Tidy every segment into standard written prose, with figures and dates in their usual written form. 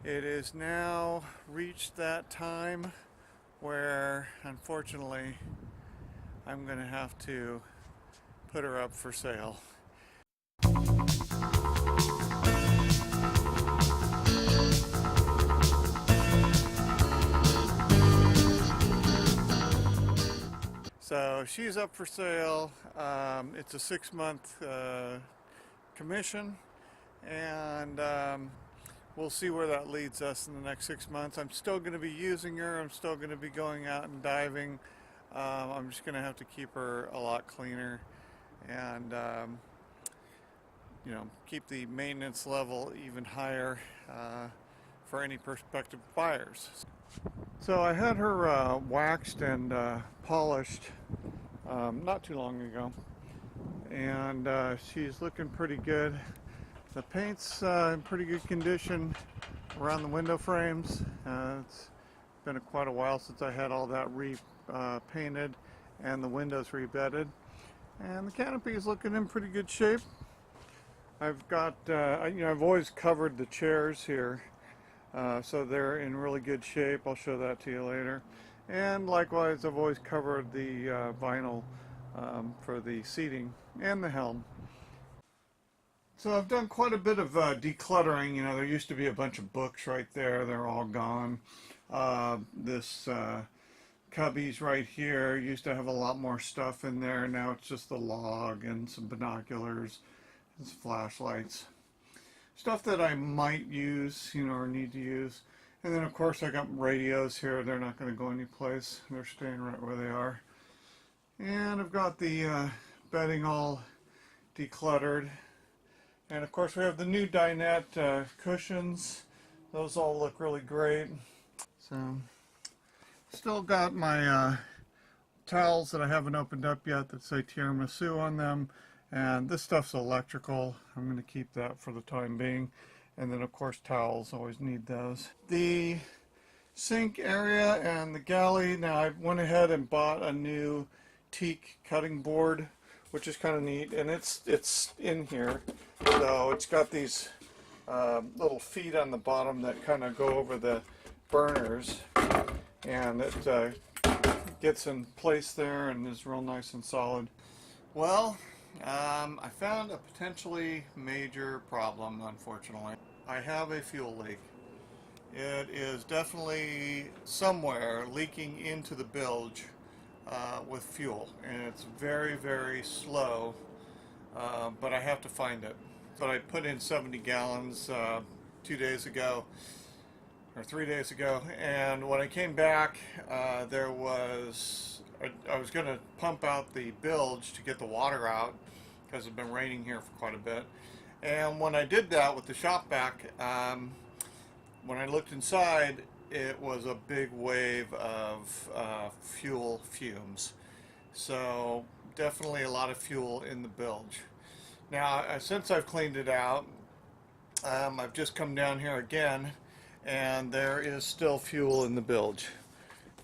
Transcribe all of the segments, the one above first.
It is now reached that time where, unfortunately, I'm going to have to put her up for sale. So she's up for sale. It's a 6-month commission, and we'll see where that leads us in the next 6 months. I'm still going to be using her. I'm still going to be going out and diving. I'm just going to have to keep her a lot cleaner and keep the maintenance level even higher for any prospective buyers. So I had her waxed and polished not too long ago, and she's looking pretty good. The paint's in pretty good condition around the window frames. It's been quite a while since I had all that repainted and the windows rebedded. And the canopy is looking in pretty good shape. I've got, I've always covered the chairs here, so they're in really good shape. I'll show that to you later. And likewise, I've always covered the vinyl for the seating and the helm. So I've done quite a bit of decluttering. There used to be a bunch of books right there. They're all gone. This cubbies right here used to have a lot more stuff in there. Now it's just the log and some binoculars and some flashlights. Stuff that I might use, or need to use. And then of course I got radios here. They're not going to go anyplace. They're staying right where they are. And I've got the bedding all decluttered. And of course we have the new dinette cushions. Those all look really great. So, still got my towels that I haven't opened up yet that say Tiaramisu on them. And this stuff's electrical. I'm going to keep that for the time being. And then of course towels, always need those. The sink area and the galley. Now I went ahead and bought a new teak cutting board, which is kind of neat. And it's in here. So it's got these little feet on the bottom that kind of go over the burners, and it gets in place there and is real nice and solid. Well, I found a potentially major problem, unfortunately. I have a fuel leak. It is definitely somewhere leaking into the bilge with fuel, and it's very, very slow, but I have to find it. But I put in 70 gallons 2 days ago, or 3 days ago, and when I came back, I was going to pump out the bilge to get the water out, because it's been raining here for quite a bit. And when I did that with the shop vac, when I looked inside, it was a big wave of fuel fumes. So definitely a lot of fuel in the bilge. Now, since I've cleaned it out, I've just come down here again, and there is still fuel in the bilge.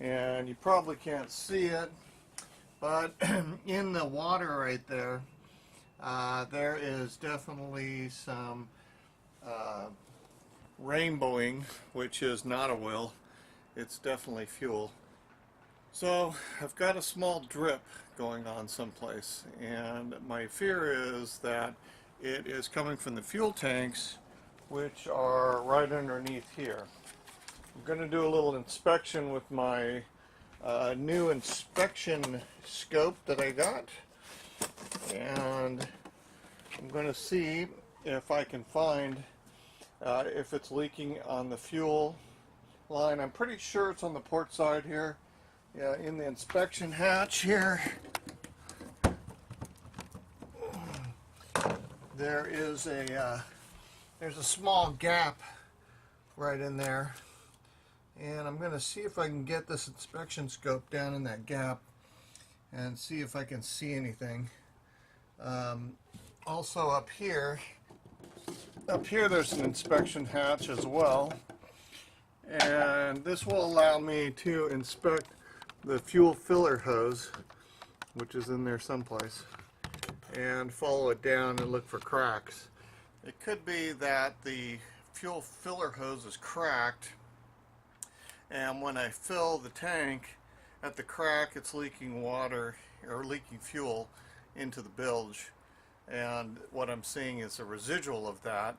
And you probably can't see it, but in the water right there, there is definitely some rainbowing, which is not oil. It's definitely fuel. So I've got a small drip going on someplace, and my fear is that it is coming from the fuel tanks, which are right underneath here. I'm going to do a little inspection with my new inspection scope that I got, and I'm going to see if I can find if it's leaking on the fuel line. I'm pretty sure it's on the port side here. Yeah, in the inspection hatch here, there's a small gap right in there, and I'm going to see if I can get this inspection scope down in that gap and see if I can see anything. Also up here there's an inspection hatch as well, and this will allow me to inspect the fuel filler hose, which is in there someplace, and follow it down and look for cracks. It could be that the fuel filler hose is cracked, and when I fill the tank at the crack, it's leaking water or leaking fuel into the bilge, and what I'm seeing is a residual of that,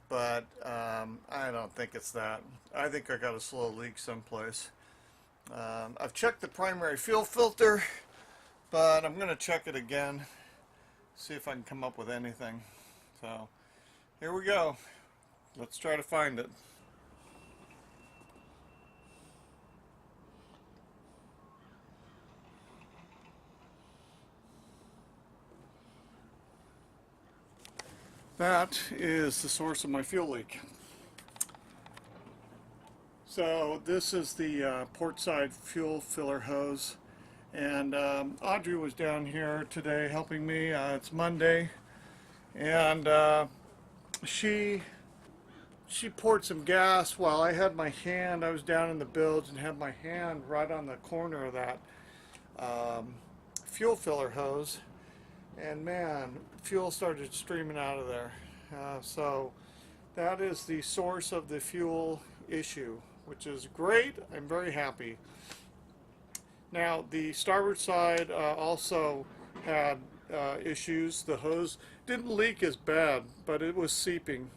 but I don't think it's that. I think I got a slow leak someplace. I've checked the primary fuel filter, but I'm going to check it again, see if I can come up with anything. So here we go. Let's try to find it. That is the source of my fuel leak. So this is the port side fuel filler hose, and Audrey was down here today helping me. It's Monday, and she poured some gas while I had my hand, I was down in the bilge and had my hand right on the corner of that fuel filler hose, and man, fuel started streaming out of there. So that is the source of the fuel issue, which is great. I'm very happy. Now the starboard side also had issues. The hose didn't leak as bad, but it was seeping.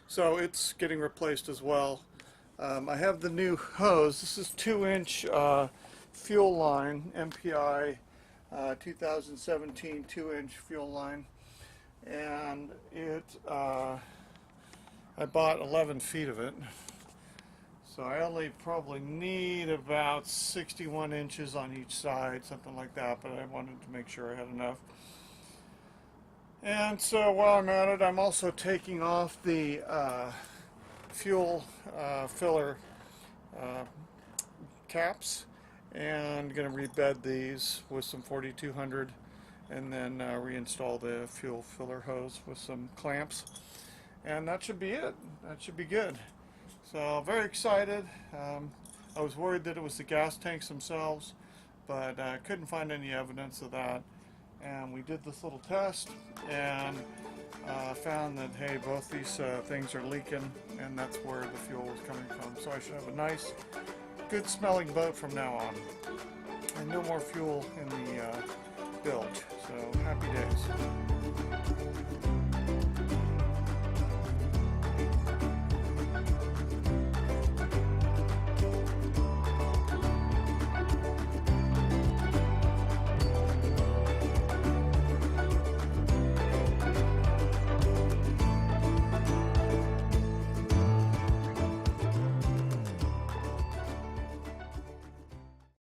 So it's getting replaced as well. I have the new hose. This is 2-inch fuel line, MPI 2017 2-inch fuel line, and it I bought 11 feet of it, so I only probably need about 61 inches on each side, something like that, but I wanted to make sure I had enough. And so while I'm at it, I'm also taking off the fuel filler caps and going to rebed these with some 4200, and then reinstall the fuel filler hose with some clamps, and that should be it. That should be good. So very excited. I was worried that it was the gas tanks themselves, but I couldn't find any evidence of that. And we did this little test and found that, hey, both these things are leaking, and that's where the fuel was coming from. So I should have a nice, good smelling boat from now on, and no more fuel in the bilge. So happy days.